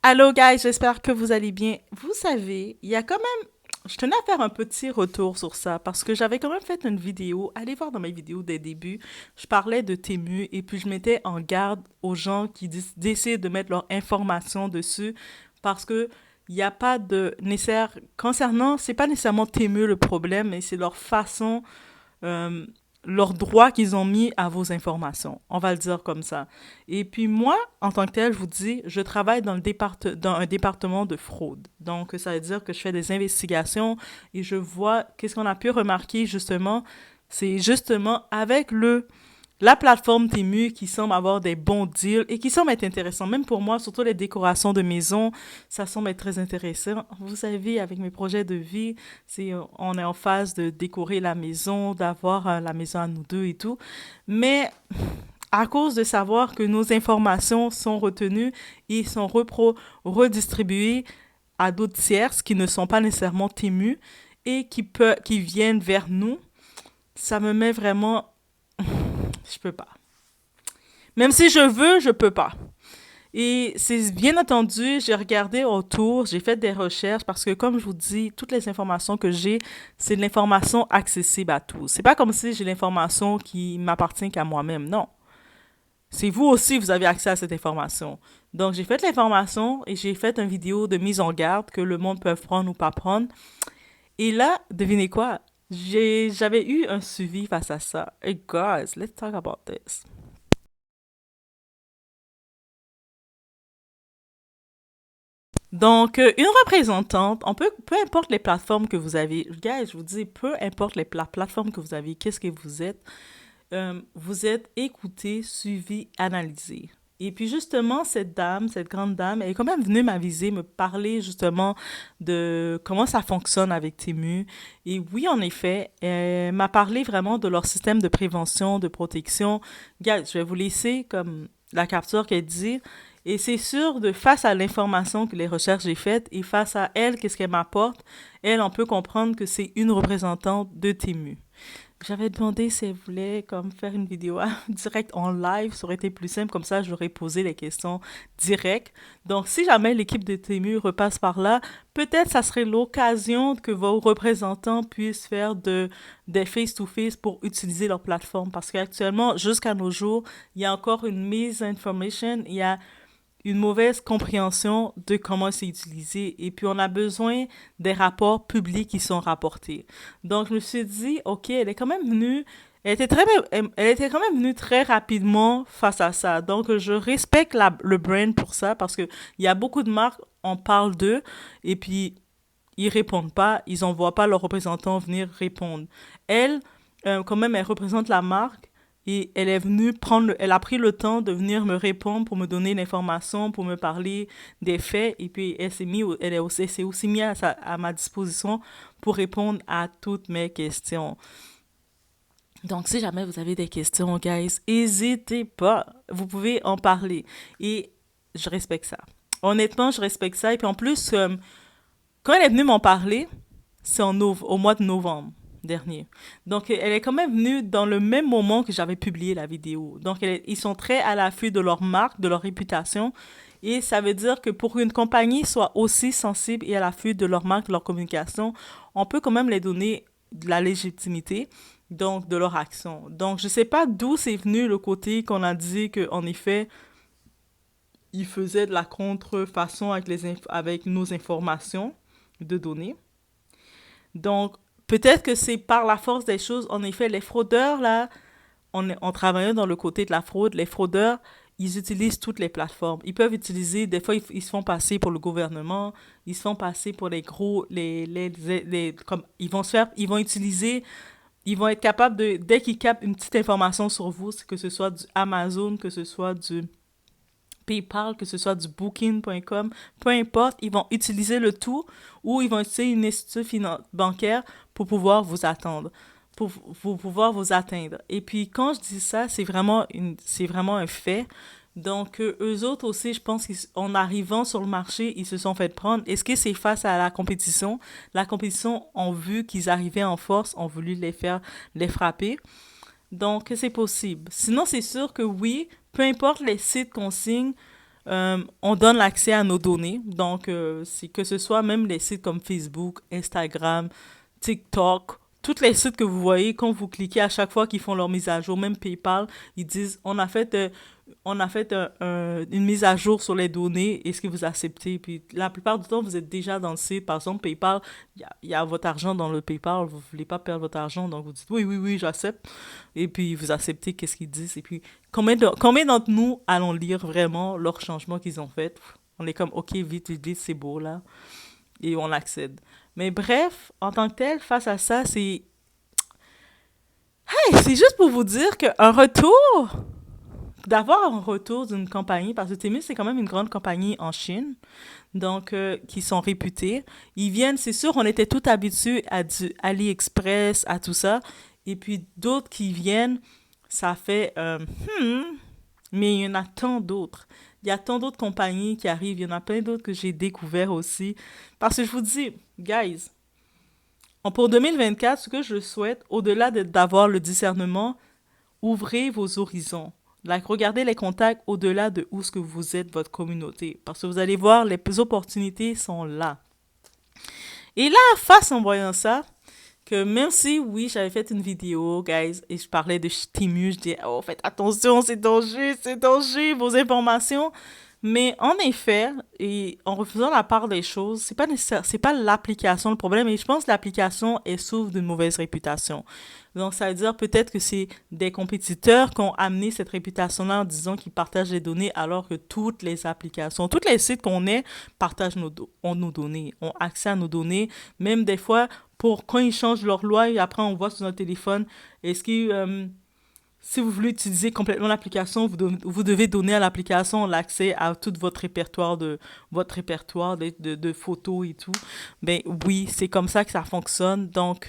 Allô guys, j'espère que vous allez bien. Vous savez, il y a quand même... Je tenais à faire un petit retour sur ça parce que j'avais quand même fait une vidéo. Allez voir dans mes vidéos des débuts. Je parlais de Temu et puis je mettais en garde aux gens qui décident de mettre leur information dessus parce que il n'y a pas de nécessaire... Concernant, c'est pas nécessairement Temu le problème, mais c'est leur façon euh, leurs droits qu'ils ont mis à vos informations. On va le dire comme ça. Et puis moi, en tant que tel, je vous dis, je travaille dans un département de fraude. Donc, ça veut dire que je fais des investigations et je vois qu'est-ce qu'on a pu remarquer justement. C'est justement avec la plateforme Temu qui semble avoir des bons deals et qui semble être intéressant. Même pour moi, surtout les décorations de maison, ça semble être très intéressant. Vous savez, avec mes projets de vie, on est en phase de décorer la maison, d'avoir la maison à nous deux et tout. Mais à cause de savoir que nos informations sont retenues et sont redistribuées à d'autres tierces qui ne sont pas nécessairement Temu et qui viennent vers nous, ça me met vraiment... Je peux pas. Même si je veux, je peux pas. Et c'est bien entendu, j'ai regardé autour, j'ai fait des recherches parce que comme je vous dis, toutes les informations que j'ai, c'est de l'information accessible à tous. C'est pas comme si j'ai l'information qui m'appartient qu'à moi-même, non. C'est vous aussi, vous avez accès à cette information. Donc j'ai fait l'information et j'ai fait une vidéo de mise en garde que le monde peut prendre ou pas prendre. Et là, devinez quoi? J'avais eu un suivi face à ça. Hey guys, let's talk about this. Donc, une représentante, peu importe les plateformes que vous avez, guys, je vous dis, peu importe la plateforme que vous avez, qu'est-ce que vous êtes écouté, suivi, analysé. Et puis justement, cette dame, cette grande dame, elle est quand même venue m'aviser, me parler justement de comment ça fonctionne avec Temu. Et oui, en effet, elle m'a parlé vraiment de leur système de prévention, de protection. Guys, je vais vous laisser comme la capture qu'elle dit. Et c'est sûr, face à l'information que les recherches j'ai faites et face à elle, qu'est-ce qu'elle m'apporte, elle, on peut comprendre que c'est une représentante de Temu. J'avais demandé si elle voulait comme faire une vidéo direct en live, ça aurait été plus simple, comme ça j'aurais posé les questions directes. Donc si jamais l'équipe de Temu repasse par là, peut-être ça serait l'occasion que vos représentants puissent faire des face-to-face pour utiliser leur plateforme. Parce qu'actuellement, jusqu'à nos jours, il y a encore une misinformation, il y a une mauvaise compréhension de comment c'est utilisé et puis on a besoin des rapports publics qui sont rapportés. Donc je me suis dit, ok, elle est quand même venue, elle était quand même venue très rapidement face à ça. Donc je respecte le brand pour ça parce que il y a beaucoup de marques, on parle d'eux et puis ils répondent pas, ils envoient pas leurs représentants venir répondre. Elle, quand même, elle représente la marque et elle est venue elle a pris le temps de venir me répondre pour me donner l'information, pour me parler des faits et puis elle s'est aussi mise à ma disposition pour répondre à toutes mes questions. Donc, si jamais vous avez des questions, guys, n'hésitez pas. Vous pouvez en parler. Et je respecte ça. Honnêtement, je respecte ça. Et puis en plus, quand elle est venue m'en parler, c'est au mois de novembre dernier. Donc, elle est quand même venue dans le même moment que j'avais publié la vidéo. Donc, ils sont très à l'affût de leur marque, de leur réputation. Et ça veut dire que pour qu'une compagnie soit aussi sensible et à l'affût de leur marque, de leur communication, on peut quand même les donner de la légitimité, donc de leur action. Donc, je ne sais pas d'où c'est venu le côté qu'on a dit qu'en effet, ils faisaient de la contrefaçon avec nos informations de données. Donc, peut-être que c'est par la force des choses. En effet, les fraudeurs, là, en travaillant dans le côté de la fraude, les fraudeurs, ils utilisent toutes les plateformes. Ils peuvent utiliser, des fois, ils se font passer pour le gouvernement, ils se font passer pour les gros, comme, ils vont utiliser, ils vont être capables de, dès qu'ils captent une petite information sur vous, que ce soit du Amazon, que ce soit du PayPal, que ce soit du Booking.com, peu importe, ils vont utiliser le tout ou ils vont utiliser une institution bancaire pour pouvoir vous attendre, pour pouvoir vous atteindre. Et puis quand je dis ça, c'est vraiment un fait. Donc eux autres aussi, je pense qu'en arrivant sur le marché, ils se sont fait prendre. Est-ce que c'est face à la compétition? La compétition ont vu qu'ils arrivaient en force, ont voulu les frapper. Donc, c'est possible. Sinon, c'est sûr que oui, peu importe les sites qu'on signe, On donne l'accès à nos données. Donc, c'est que ce soit même les sites comme Facebook, Instagram, TikTok, tous les sites que vous voyez, quand vous cliquez à chaque fois qu'ils font leur mise à jour, même PayPal, ils disent une mise à jour sur les données, est-ce que vous acceptez? Puis la plupart du temps, vous êtes déjà dans le site. Par exemple, PayPal, il y a votre argent dans le PayPal, vous ne voulez pas perdre votre argent, donc vous dites oui, oui, oui, j'accepte. Et puis vous acceptez qu'est-ce qu'ils disent. Et puis combien d'entre nous allons lire vraiment leurs changements qu'ils ont fait? On est comme, ok, vite, vite, vite, c'est beau là. Et on accède. Mais bref, en tant que tel, face à ça, c'est juste pour vous dire qu'un retour, d'avoir un retour d'une compagnie, parce que Temu, c'est quand même une grande compagnie en Chine, donc qui sont réputés. Ils viennent, c'est sûr, on était tout habitués à du AliExpress, à tout ça, et puis d'autres qui viennent, ça fait, mais il y en a tant d'autres. Il y a tant d'autres compagnies qui arrivent, il y en a plein d'autres que j'ai découvert aussi. Parce que je vous dis, guys, pour 2024, ce que je souhaite, au-delà d'avoir le discernement, ouvrez vos horizons. Like, regardez les contacts au-delà de où ce que vous êtes, votre communauté. Parce que vous allez voir, les opportunités sont là. Et là, face en voyant ça, que même si, oui, j'avais fait une vidéo, guys, et je parlais de Temu, je dis, oh, faites attention, c'est dangereux, vos informations. Mais en effet, et en refaisant la part des choses, c'est pas nécessaire, c'est pas l'application le problème, et je pense que l'application est source d'une mauvaise réputation. Donc, ça veut dire peut-être que c'est des compétiteurs qui ont amené cette réputation-là en disant qu'ils partagent les données alors que toutes les applications, tous les sites qu'on est partagent nos données, ont accès à nos données, même des fois pour quand ils changent leur loi et après on voit sur notre téléphone, est-ce que si vous voulez utiliser complètement l'application, vous devez donner à l'application l'accès à tout votre répertoire de photos et tout. Ben oui, c'est comme ça que ça fonctionne. Donc,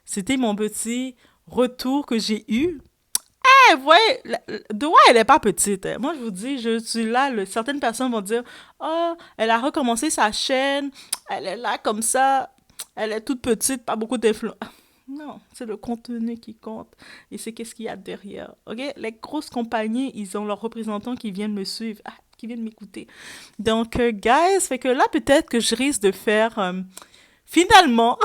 c'était mon petit retour que j'ai eu. Eh, vous voyez, Doha, elle est pas petite. Hein. Moi, je vous dis, je suis là. Certaines personnes vont dire, oh, elle a recommencé sa chaîne. Elle est là comme ça. Elle est toute petite, pas beaucoup d'influence. Non, c'est le contenu qui compte et c'est qu'est-ce qu'il y a derrière. OK? Les grosses compagnies, ils ont leurs représentants qui viennent me suivre, qui viennent m'écouter. Donc, guys, fait que là, peut-être que je risque de faire, finalement,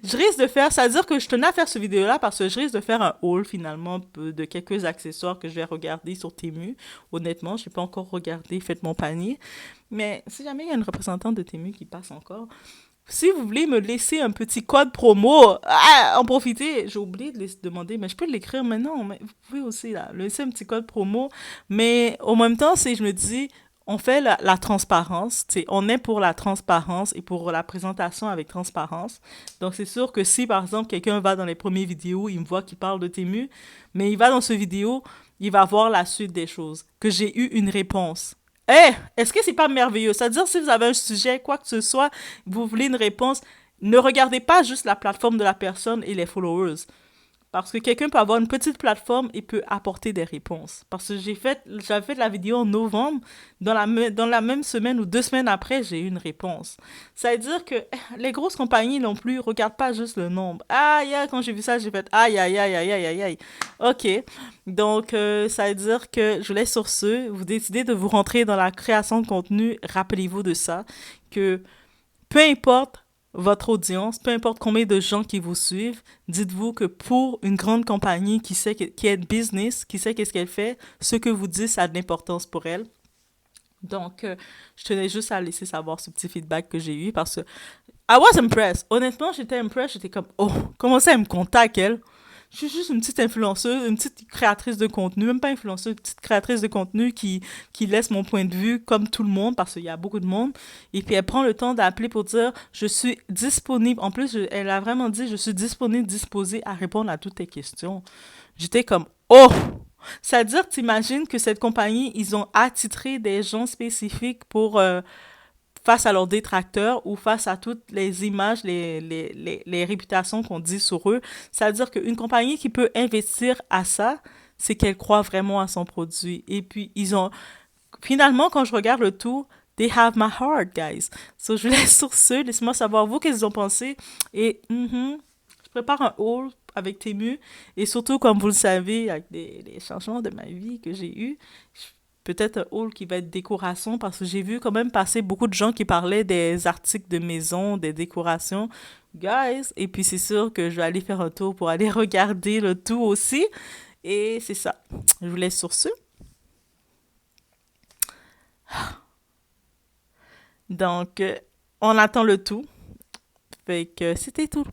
je risque de faire, c'est-à-dire que je tenais à faire ce vidéo-là parce que je risque de faire un haul, finalement, de quelques accessoires que je vais regarder sur Temu. Honnêtement, je n'ai pas encore regardé, faites mon panier. Mais si jamais il y a une représentante de Temu qui passe encore, si vous voulez me laisser un petit code promo, en profiter. J'ai oublié de les demander, mais je peux l'écrire maintenant. Mais vous pouvez aussi là, laisser un petit code promo. Mais en même temps, je me dis, on fait la transparence. On est pour la transparence et pour la présentation avec transparence. Donc c'est sûr que si par exemple quelqu'un va dans les premières vidéos, il me voit qui parle de Temu, mais il va dans ce vidéo, il va voir la suite des choses. Que j'ai eu une réponse. Eh, est-ce que c'est pas merveilleux? C'est-à-dire, si vous avez un sujet, quoi que ce soit, vous voulez une réponse, ne regardez pas juste la plateforme de la personne et les followers. Parce que quelqu'un peut avoir une petite plateforme et peut apporter des réponses. Parce que j'avais fait la vidéo en novembre, dans la même semaine ou 2 semaines après, j'ai eu une réponse. Ça veut dire que les grosses compagnies non plus regardent pas juste le nombre. Aïe, aïe, quand j'ai vu ça, j'ai fait aïe, aïe, aïe, aïe, aïe, aïe, aïe. Ok, donc ça veut dire que je vous laisse sur ce. Vous décidez de vous rentrer dans la création de contenu, rappelez-vous de ça, que peu importe votre audience, peu importe combien de gens qui vous suivent, dites-vous que pour une grande compagnie qui est business, qui sait qu'est-ce qu'elle fait, ce que vous dites, ça a de l'importance pour elle. Donc, je tenais juste à laisser savoir ce petit feedback que j'ai eu parce que I was impressed. Honnêtement, j'étais impressed. J'étais comme, oh, comment ça, elle me contacte, elle? Je suis juste une petite influenceuse, une petite créatrice de contenu, même pas influenceuse, une petite créatrice de contenu qui laisse mon point de vue comme tout le monde, parce qu'il y a beaucoup de monde. Et puis elle prend le temps d'appeler pour dire, je suis disponible. En plus, elle a vraiment dit, je suis disponible, disposée à répondre à toutes tes questions. J'étais comme, oh! C'est-à-dire, t'imagines que cette compagnie, ils ont attitré des gens spécifiques pour face à leurs détracteurs ou face à toutes les images, les réputations qu'on dit sur eux. C'est-à-dire qu'une compagnie qui peut investir à ça, c'est qu'elle croit vraiment à son produit. Et puis, finalement, quand je regarde le tout, they have my heart, guys. So, je vous laisse sur ce. Laissez-moi savoir, vous, qu'est-ce que vous en pensez. Et, je prépare un haul avec Temu. Et surtout, comme vous le savez, avec les changements de ma vie que j'ai eus, peut-être un hall qui va être décoration parce que j'ai vu quand même passer beaucoup de gens qui parlaient des articles de maison, des décorations. Guys, et puis c'est sûr que je vais aller faire un tour pour aller regarder le tout aussi. Et c'est ça. Je vous laisse sur ce. Donc, on attend le tout. Fait que c'était tout